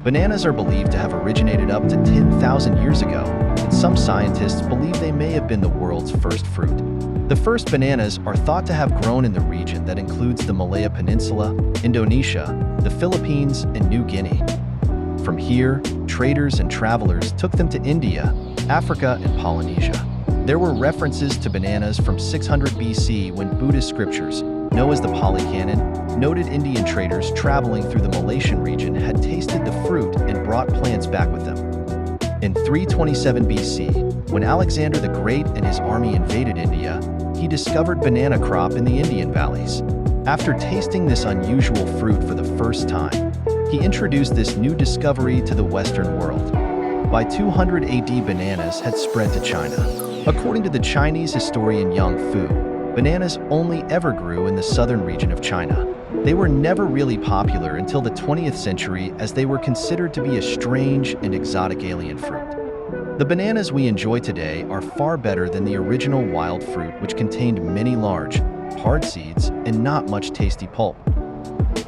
Bananas are believed to have originated up to 10,000 years ago, and some scientists believe they may have been the world's first fruit. The first bananas are thought to have grown in the region that includes the Malaya Peninsula, Indonesia, the Philippines, and New Guinea. From here, traders and travelers took them to India, Africa, and Polynesia. There were references to bananas from 600 BC when Buddhist scriptures, known as the Pali Canon, noted Indian traders traveling through the Malaysian region had tasted the fruit and brought plants back with them. In 327 BC, when Alexander the Great and his army invaded India, he discovered banana crop in the Indian valleys. After tasting this unusual fruit for the first time, he introduced this new discovery to the Western world. By 200 AD, bananas had spread to China. According to the Chinese historian Yang Fu, bananas only ever grew in the southern region of China. They were never really popular until the 20th century as they were considered to be a strange and exotic alien fruit. The bananas we enjoy today are far better than the original wild fruit, which contained many large, hard seeds and not much tasty pulp.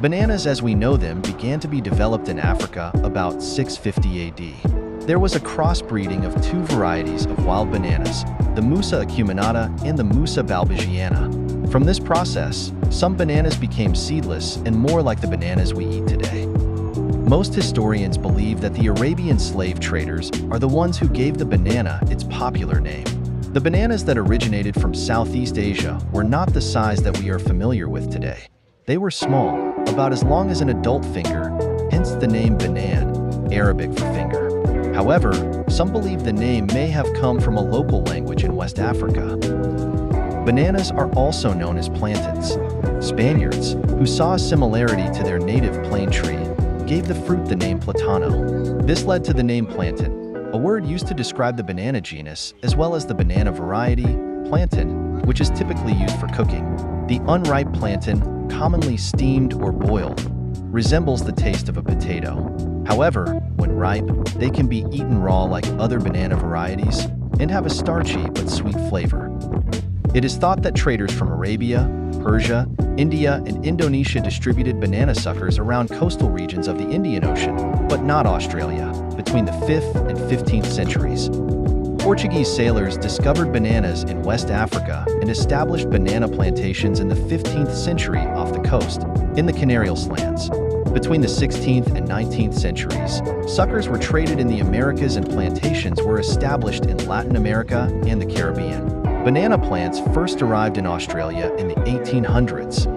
Bananas as we know them began to be developed in Africa about 650 AD. There was a crossbreeding of two varieties of wild bananas, the Musa acuminata and the Musa balbigiana. From this process, some bananas became seedless and more like the bananas we eat today. Most historians believe that the Arabian slave traders are the ones who gave the banana its popular name. The bananas that originated from Southeast Asia were not the size that we are familiar with today. They were small, about as long as an adult finger, hence the name banan, Arabic for finger. However, some believe the name may have come from a local language in West Africa. Bananas are also known as plantains. Spaniards, who saw a similarity to their native plane tree, gave the fruit the name platano. This led to the name plantain, a word used to describe the banana genus, as well as the banana variety, plantain, which is typically used for cooking. The unripe plantain, commonly steamed or boiled, resembles the taste of a potato. However, when ripe, they can be eaten raw like other banana varieties and have a starchy but sweet flavor. It is thought that traders from Arabia, Persia, India, and Indonesia distributed banana suckers around coastal regions of the Indian Ocean, but not Australia, between the 5th and 15th centuries. Portuguese sailors discovered bananas in West Africa and established banana plantations in the 15th century off the coast, in the Canary Islands. Between the 16th and 19th centuries, suckers were traded in the Americas and plantations were established in Latin America and the Caribbean. Banana plants first arrived in Australia in the 1800s.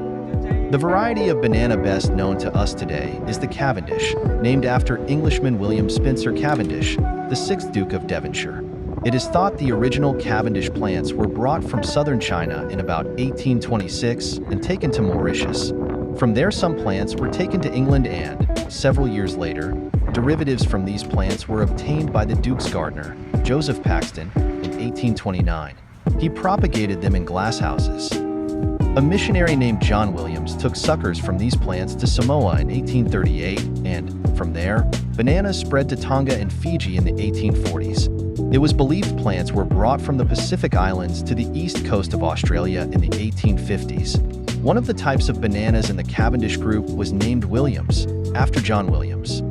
The variety of banana best known to us today is the Cavendish, named after Englishman William Spencer Cavendish, the 6th Duke of Devonshire. It is thought the original Cavendish plants were brought from southern China in about 1826 and taken to Mauritius. From there, some plants were taken to England and, several years later, derivatives from these plants were obtained by the Duke's gardener, Joseph Paxton, in 1829. He propagated them in glasshouses. A missionary named John Williams took suckers from these plants to Samoa in 1838, and, from there, bananas spread to Tonga and Fiji in the 1840s. It was believed plants were brought from the Pacific Islands to the east coast of Australia in the 1850s. One of the types of bananas in the Cavendish group was named Williams, after John Williams.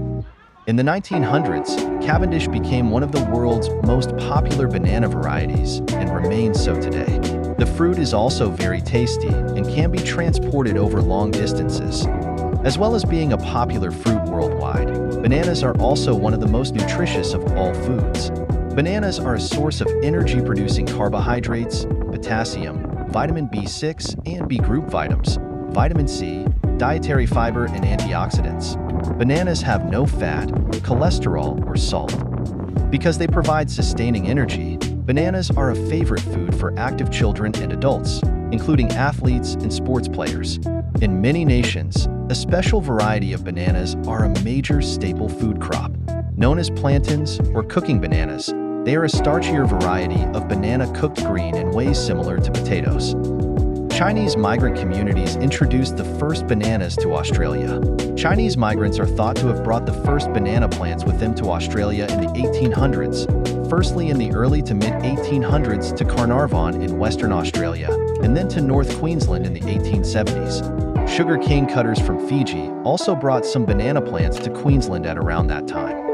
In the 1900s, Cavendish became one of the world's most popular banana varieties and remains so today. The fruit is also very tasty and can be transported over long distances. As well as being a popular fruit worldwide, bananas are also one of the most nutritious of all foods. Bananas are a source of energy-producing carbohydrates, potassium, vitamin B6 and B group vitamins, vitamin C, dietary fiber, and antioxidants. Bananas have no fat, cholesterol, or salt. Because they provide sustaining energy, bananas are a favorite food for active children and adults, including athletes and sports players. In many nations, a special variety of bananas are a major staple food crop. Known as plantains or cooking bananas, they are a starchier variety of banana cooked green in ways similar to potatoes. Chinese migrant communities introduced the first bananas to Australia. Chinese migrants are thought to have brought the first banana plants with them to Australia in the 1800s, firstly in the early to mid-1800s to Carnarvon in Western Australia, and then to North Queensland in the 1870s. Sugar cane cutters from Fiji also brought some banana plants to Queensland at around that time.